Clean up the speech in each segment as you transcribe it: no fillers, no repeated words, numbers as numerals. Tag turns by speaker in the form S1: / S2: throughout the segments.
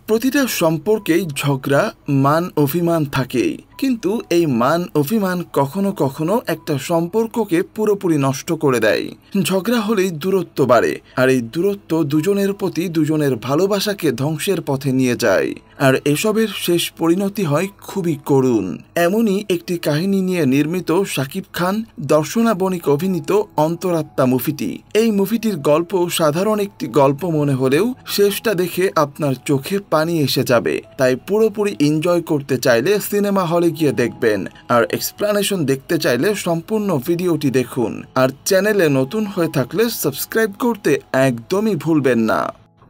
S1: প্রতিটা সম্পর্কেই ঝগড়া মান অভিমান থাকেই, কিন্তু এই মান অভিমান কখনো কখনো একটা সম্পর্ককে পুরোপুরি নষ্ট করে দেয়। ঝগড়া হলেই দূরত্ব বাড়ে, আর এই দূরত্ব দুজনের প্রতি দুজনের ভালোবাসাকে ধ্বংসের পথে নিয়ে যায়, আর এসবের শেষ পরিণতি হয় খুবই করুণ। এমনই একটি কাহিনী নিয়ে নির্মিত শাকিব খান, দর্শনা বণিক অভিনীত অন্তরাত্মা মুভিটি। এই মুভিটির গল্প সাধারণ একটি গল্প মনে হলেও শেষটা দেখে আপনার চোখে পানি এসে যাবে। তাই পুরোপুরি এনজয় করতে চাইলে সিনেমা হলে গিয়ে দেখবেন, আর এক্সপ্লানেশন দেখতে চাইলে সম্পূর্ণ ভিডিওটি দেখুন। আর চ্যানেলে নতুন হয়ে থাকলে সাবস্ক্রাইব করতে একদমই ভুলবেন না।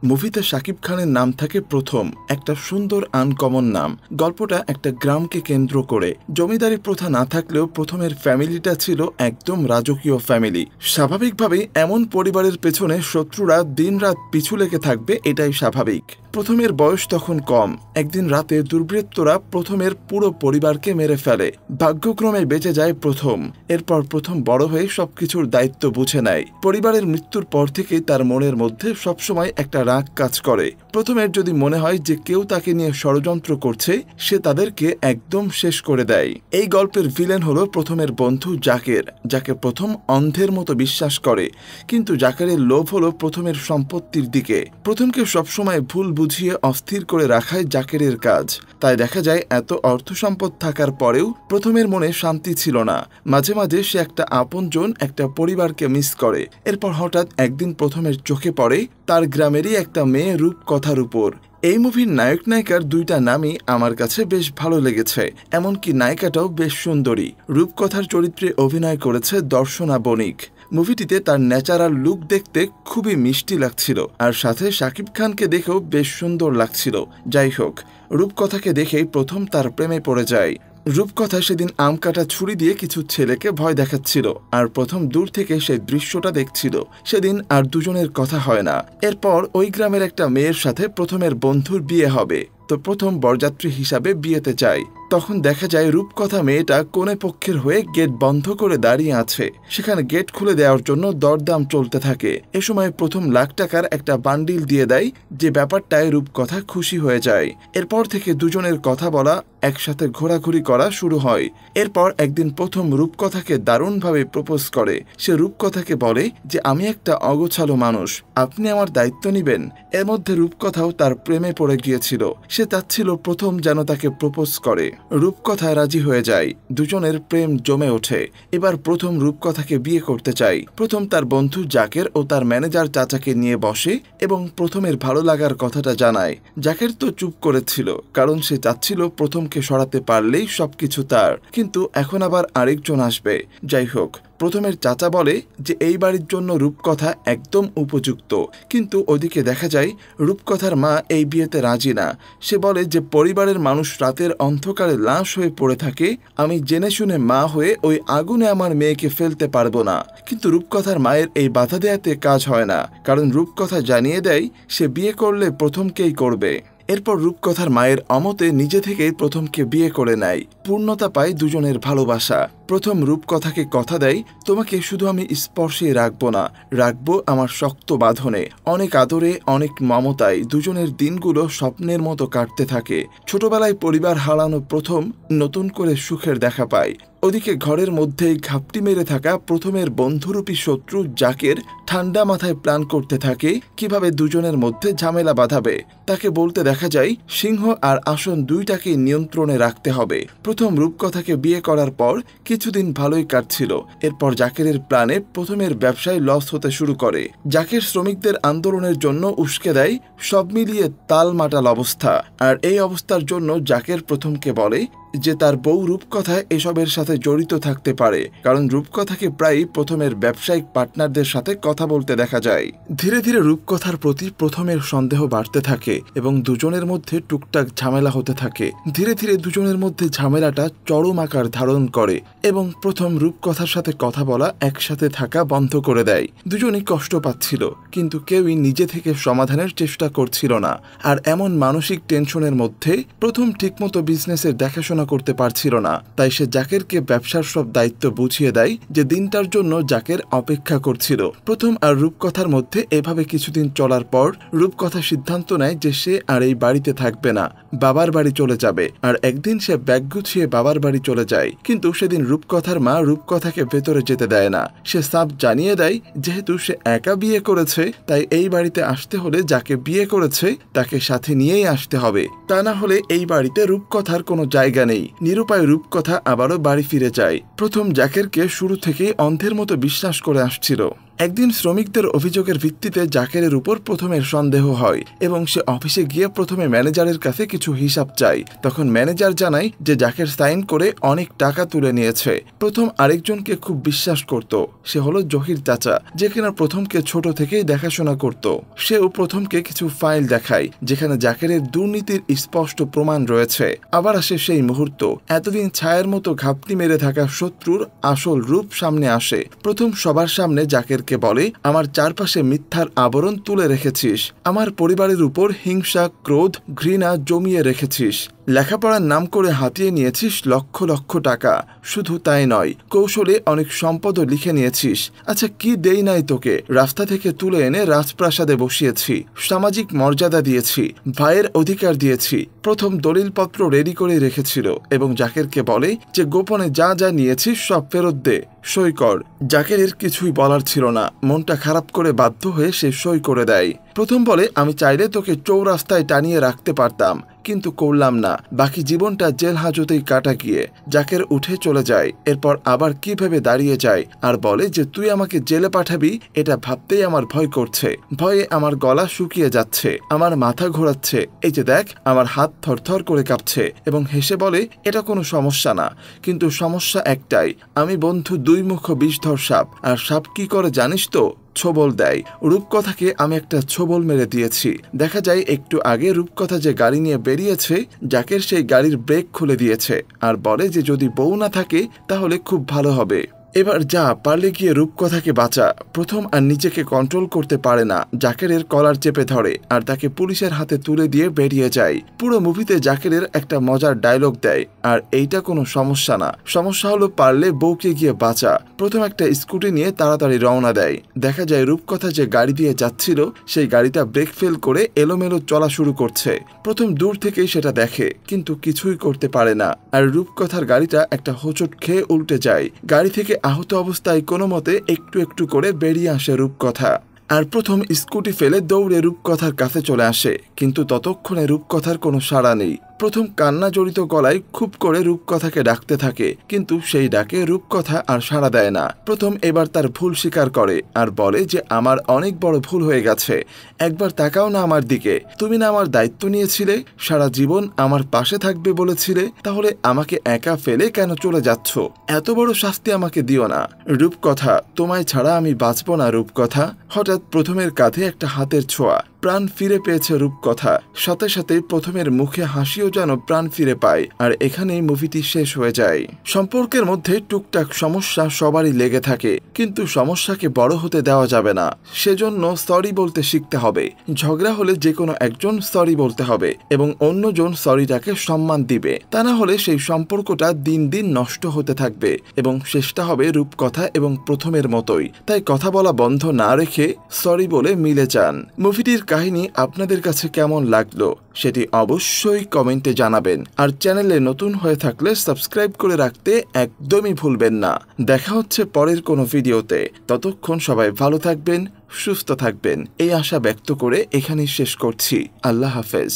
S1: মুভিতে শাকিব খানের নাম থাকে প্রথম, একটা সুন্দর আনকমন নাম। গল্পটা একটা গ্রামকে কেন্দ্র করে। জমিদারি প্রথা না থাকলেও প্রথমের ফ্যামিলিটা ছিল একদম রাজকীয় ফ্যামিলি। স্বাভাবিকভাবেই এমন পরিবারের পেছনে শত্রুরা দিনরাত পিছু লেগে থাকবে, এটাই স্বাভাবিক। প্রথমের বয়স তখন কম। একদিন রাতে দুর্বৃত্তরা প্রথমের পুরো পরিবারকে মেরে ফেলে। ভাগ্যক্রমে বেঁচে যায় প্রথম। এরপর প্রথম বড় হয়ে সবকিছুর দায়িত্ব বুঝে নেয়। পরিবারের মৃত্যুর পর থেকেই তার মনের মধ্যে সবসময় একটা রাগ কাজ করে। প্রথমের যদি মনে হয় যে কেউ তাকে নিয়ে ষড়যন্ত্র করছে, সে তাদেরকে একদম শেষ করে দেয়। এই গল্পের ভিলেন হলো প্রথমের বন্ধু জাকের, যাকে প্রথম অন্ধের মতো বিশ্বাস করে। কিন্তু জাকেরের লোভ হলো প্রথমের সম্পত্তির দিকে। প্রথমকে সবসময় ভুল বুঝিয়ে অস্থির করে রাখাই জাকেরের কাজ। তাই দেখা যায় এত অর্থ সম্পদ থাকার পরেও প্রথমের মনে শান্তি ছিল না। মাঝে মাঝে সে একটা আপনজন, একটা পরিবারকে মিস করে। এরপর হঠাৎ একদিন প্রথমের চোখে পড়ে তার গ্রামেরই একটা মেয়ে রূপকথার উপর। এই মুভির নায়ক নায়িকার দুইটা নামই আমার কাছে বেশ ভালো লেগেছে, এমনকি নায়িকাটাও বেশ সুন্দরী। রূপকথার চরিত্রে অভিনয় করেছে দর্শনা বণিক। মুভিটিতে তার ন্যাচারাল লুক দেখতে খুবই মিষ্টি লাগছিল, আর সাথে শাকিব খানকে দেখেও বেশ সুন্দর লাগছিল। যাই হোক, রূপকথাকে দেখেই প্রথম তার প্রেমে পড়ে যায়। রূপকথা সেদিন আম কাটা ছুরি দিয়ে কিছু ছেলেকে ভয় দেখাচ্ছিল, আর প্রথম দূর থেকে সেই দৃশ্যটা দেখছিল। সেদিন আর দুজনের কথা হয় না। এরপর ওই গ্রামের একটা মেয়ের সাথে প্রথমের বন্ধুর বিয়ে হবে, তো প্রথম বরযাত্রী হিসাবে বিয়েতে যায়। তখন দেখা যায় রূপকথা মেয়েটা কোনে পক্ষের হয়ে গেট বন্ধ করে দাঁড়িয়ে আছে। সেখানে গেট খুলে দেওয়ার জন্য দরদাম চলতে থাকে। এ সময় প্রথম লাখ টাকার একটা বান্ডিল দিয়ে দেয়, যে ব্যাপারটায় রূপকথা খুশি হয়ে যায়। এরপর থেকে দুজনের কথা বলা, একসাথে ঘোরাঘুরি করা শুরু হয়। এরপর একদিন প্রথম রূপকথাকে দারুণভাবে প্রপোজ করে। সে রূপকথাকে বলে যে আমি একটা অগোছালো মানুষ, আপনি আমার দায়িত্ব নিবেন। এর মধ্যে রূপকথাও তার প্রেমে পড়ে গিয়েছিল। সে চাচ্ছিল প্রথম যেন তাকে প্রপোজ করে। রূপকথা রাজি হয়ে যায়। দুজনের প্রেম জমে ওঠে। এবার প্রথম রূপকথাকে বিয়ে করতে চায়। প্রথম তার বন্ধু জাকের ও তার ম্যানেজার চাচাকে নিয়ে বসে এবং প্রথমের ভালো লাগার কথাটা জানায়। জাকের তো চুপ করেছিল, কারণ সে চাচ্ছিল প্রথমকে সরাতে পারলেই সবকিছু তার। কিন্তু এখন আবার আরেকজন আসবে। যাই হোক, প্রথমের চাচা বলে যে এই বাড়ির জন্য রূপকথা একদম উপযুক্ত। কিন্তু ওদিকে দেখা যায় রূপকথার মা এই বিয়েতে রাজি না। সে বলে যে পরিবারের মানুষ রাতের অন্ধকারে লাশ হয়ে পড়ে থাকে, আমি জেনে শুনে মা হয়ে ওই আগুনে আমার মেয়েকে ফেলতে পারবো না। কিন্তু রূপকথার মায়ের এই বাধা দেয়াতে কাজ হয় না, কারণ রূপকথা জানিয়ে দেয় সে বিয়ে করলে প্রথমকেই করবে। এরপর রূপকথার মায়ের অমতে নিজে থেকেই প্রথমকে বিয়ে করে নেয়। পূর্ণতা পায় দুজনের ভালোবাসা। প্রথম রূপকথাকে কথা দেয়, তোমাকে শুধু আমি স্পর্শে রাখবো না, রাখবো আমার শক্ত বাঁধনে। অনেক আদরে, অনেক মমতায় দুজনের দিনগুলো স্বপ্নের মতো কাটতে থাকে। ছোটবেলায় পরিবার হারানো প্রথম নতুন করে সুখের দেখা পায়। ওদিকে ঘরের মধ্যেই ঘাপটি মেরে থাকা প্রথমের বন্ধুরূপী শত্রু জাকের ঠান্ডা মাথায় প্ল্যান করতে থাকে কিভাবে দুজনের মধ্যে ঝামেলা বাঁধাবে। তাকে বলতে দেখা যায় সিংহ আর আসন দুইটাকে নিয়ন্ত্রণে রাখতে হবে। প্রথম রূপকথাকে বিয়ে করার পর কিছুদিন ভালোই কাটছিল। এরপর জাকেরের প্ল্যানে প্রথমের ব্যবসায় লস হতে শুরু করে। জাকের শ্রমিকদের আন্দোলনের জন্য উস্কে দেয়। সব মিলিয়ে তালমাটাল অবস্থা। আর এই অবস্থার জন্য জাকের প্রথমকে বলে যে তার বউ রূপকথা এসবের সাথে জড়িত থাকতে পারে, কারণ রূপকথাকে প্রায়ই প্রথমের ব্যবসায়িক পার্টনারদের সাথে কথা বলতে দেখা যায়। ধীরে ধীরে রূপকথার প্রতি প্রথমের সন্দেহ বাড়তে থাকে এবং দুজনের মধ্যে টুকটাক ঝামেলা হতে থাকে। ধীরে ধীরে দুজনের মধ্যে ঝামেলাটা চরম আকার ধারণ করে এবং প্রথম রূপকথার সাথে কথা বলা, একসাথে থাকা বন্ধ করে দেয়। দুজনই কষ্ট পাচ্ছিল, কিন্তু কেউই নিজে থেকে সমাধানের চেষ্টা করছিল না। আর এমন মানসিক টেনশনের মধ্যে প্রথম ঠিকমতো বিজনেসের দেখাশোনা পরিচালনা করতে পারছিল না। তাই সে জাকেরকে ব্যবসার সব দায়িত্ব বুঝিয়ে দেয়, যে দিনটার জন্য জাকের অপেক্ষা করছিল। প্রথম আর রূপকথার মধ্যে এভাবে কিছুদিন চলার পর রূপকথা সিদ্ধান্ত নেয় যে সে আর এই বাড়িতে থাকবে না, বাবার বাড়ি চলে যাবে। আর একদিন সে ব্যাগ গুছিয়ে বাবার বাড়ি চলে যায়। কিন্তু সেদিন রূপকথার মা রূপকথাকে ভেতরে যেতে দেয় না। সে সাফ জানিয়ে দেয়, যেহেতু সে একা বিয়ে করেছে, তাই এই বাড়িতে আসতে হলে যাকে বিয়ে করেছে তাকে সাথে নিয়েই আসতে হবে, তা না হলে এই বাড়িতে রূপকথার কোনো জায়গা নেই। নিরুপায় রূপকথা আবারও বাড়ি ফিরে যায়। প্রথম জাকেরকে শুরু থেকেই অন্ধের মতো বিশ্বাস করে আসছিল। একদিন শ্রমিকদের অভিযোগের ভিত্তিতে জাকেরের উপর প্রথমের সন্দেহ হয় এবং সে অফিসে গিয়ে প্রথমে ম্যানেজারের কাছে কিছু হিসাব চায়। তখন ম্যানেজার জানায় যে জাকের সাইন করে অনেক টাকা তুলে নিয়েছে। প্রথম আরেকজনকে খুব বিশ্বাস করত, সে হলো জহির চাচা, যে কিনা প্রথমকে ছোট থেকেই দেখাশোনা করত। সেও প্রথমকে কিছু ফাইল দেখায় যেখানে জাকেরের দুর্নীতির স্পষ্ট প্রমাণ রয়েছে। আবার আসে সেই মুহূর্ত, এতদিন ছায়ার মতো ঘাপটি মেরে থাকা শত্রুর আসল রূপ সামনে আসে। প্রথম সবার সামনে জাকের বলে, আমার চারপাশে মিথ্যার আবরণ তুলে রেখেছিস, আমার পরিবারের উপর হিংসা, ক্রোধ, ঘৃণা জমিয়ে রেখেছিস, লেখাপড়ার নাম করে হাতিয়ে নিয়েছিস লক্ষ লক্ষ টাকা। শুধু তাই নয়, কৌশলে অনেক সম্পদও লিখে নিয়েছিস। আচ্ছা, কি দেই নাই তোকে? রাস্তা থেকে তুলে এনে রাজপ্রাসাদে বসিয়েছি, সামাজিক মর্যাদা দিয়েছি, ভাইয়ের অধিকার দিয়েছি। প্রথম দলিলপত্র রেডি করে রেখেছিল এবং জাকেরকে বলে যে গোপনে যা যা নিয়েছিস সব ফেরত দে, সই কর। জাকেরের কিছুই বলার ছিল না, মনটা খারাপ করে বাধ্য হয়ে সে সই করে দেয়। প্রথম বলে, আমি চাইলে তোকে চৌরাস্তায় টানিয়ে রাখতে পারতাম, কিন্তু করলাম না। বাকি জীবনটা জেল হাজতেই কাটা গিয়ে। জাকের উঠে চলে যায়। এরপর আবার কি ভেবে দাঁড়িয়ে যায় আর বলে যে তুই আমাকে জেলে পাঠাবি, এটা ভাবতেই আমার ভয় করছে। ভয়ে আমার গলা শুকিয়ে যাচ্ছে, আমার মাথা ঘোরাচ্ছে, এই যে দেখ আমার হাত থরথর করে কাঁপছে। এবং হেসে বলে, এটা কোনো সমস্যা না, কিন্তু সমস্যা একটাই, আমি বন্ধু দুই মুখ বিষধর সাপ। আর সাপ কি করে জানিস তো? ছোবল দেয়। রূপকথাকে আমি একটা ছোবল মেরে দিয়েছি। দেখা যায় একটু আগে রূপকথা যে গাড়ি নিয়ে বেরিয়েছে, জাকের সেই গাড়ির ব্রেক খুলে দিয়েছে আর বলে যে যদি বউ না থাকে তাহলে খুব ভালো হবে। এবার যা, পারলে গিয়ে রূপকথাকে বাঁচা। প্রথম আর নিজেকে কন্ট্রোল করতে পারে না, জাকেরের কলার চেপে ধরে আর তাকে পুলিশের হাতে তুলে দিয়ে বেরিয়ে যায়। পুরো মুভিতে জাকেরের একটা মজার ডায়লগ দেয়, আর এইটা কোনো সমস্যা না, সমস্যা হলো পারলে বউকে গিয়ে বাঁচা। প্রথম একটা স্কুটি নিয়ে তাড়াতাড়ি রওনা দেয়। দেখা যায় রূপকথা যে গাড়ি দিয়ে যাচ্ছিল সেই গাড়িটা ব্রেক ফেল করে এলোমেলো চলা শুরু করছে। প্রথম দূর থেকেই সেটা দেখে, কিন্তু কিছুই করতে পারে না। আর রূপকথার গাড়িটা একটা হোঁচট খেয়ে উল্টে যায়। গাড়ি থেকে আহত অবস্থায় কোনো মতে একটু একটু করে বেরিয়ে আসে রূপকথা। আর প্রথম স্কুটি ফেলে দৌড়ে রূপকথার কাছে চলে আসে, কিন্তু ততক্ষণে রূপকথার কোনো সাড়া নেই। প্রথম কান্না জড়িত গলায় খুব করে রূপকথাকে ডাকতে থাকে, কিন্তু সেই ডাকে রূপকথা আর সাড়া দেয় না। প্রথম এবার তার ভুল স্বীকার করে আর বলে যে আমার অনেক বড় ভুল হয়ে গেছে, একবার তাকাও না আমার দিকে, তুমি না আমার দায়িত্ব নিয়েছিলে, সারা জীবন আমার পাশে থাকবে বলেছিলে, তাহলে আমাকে একা ফেলে কেন চলে যাচ্ছ? এত বড় শাস্তি আমাকে দিও না। রূপকথা, তোমায় ছাড়া আমি বাঁচব না রূপকথা। হঠাৎ প্রথমের কাঁধে একটা হাতের ছোঁয়া, প্রাণ ফিরে পেয়েছে রূপকথা। সাথে সাথে প্রথমের মুখে হাসিও যেন প্রাণ ফিরে পায়। আর এখানেই মুভিটি শেষ হয়ে যায়। সম্পর্কের মধ্যে টুকটাক সমস্যা সবারই লেগে থাকে, কিন্তু সমস্যাকে বড় হতে দেওয়া যাবে না। সেজন্য সরি বলতে শিখতে হবে। ঝগড়া হলে যে কোনো একজন সরি বলতে হবে এবং অন্যজন সরিটাকে সম্মান দিবে, তা না হলে সেই সম্পর্কটা দিন দিন নষ্ট হতে থাকবে এবং শেষটা হবে রূপকথা এবং প্রথমের মতোই। তাই কথা বলা বন্ধ না রেখে সরি বলে মিলে যান। মুভিটির কাহিনী আপনাদের কাছে কেমন লাগলো সেটি অবশ্যই কমেন্টে জানাবেন। আর চ্যানেলে নতুন হয়ে থাকলে সাবস্ক্রাইব করে রাখতে একদমই ভুলবেন না। দেখা হচ্ছে পরের কোনো ভিডিওতে। ততক্ষণ সবাই ভালো থাকবেন, সুস্থ থাকবেন, এই আশা ব্যক্ত করে এখানেই শেষ করছি। আল্লাহ হাফেজ।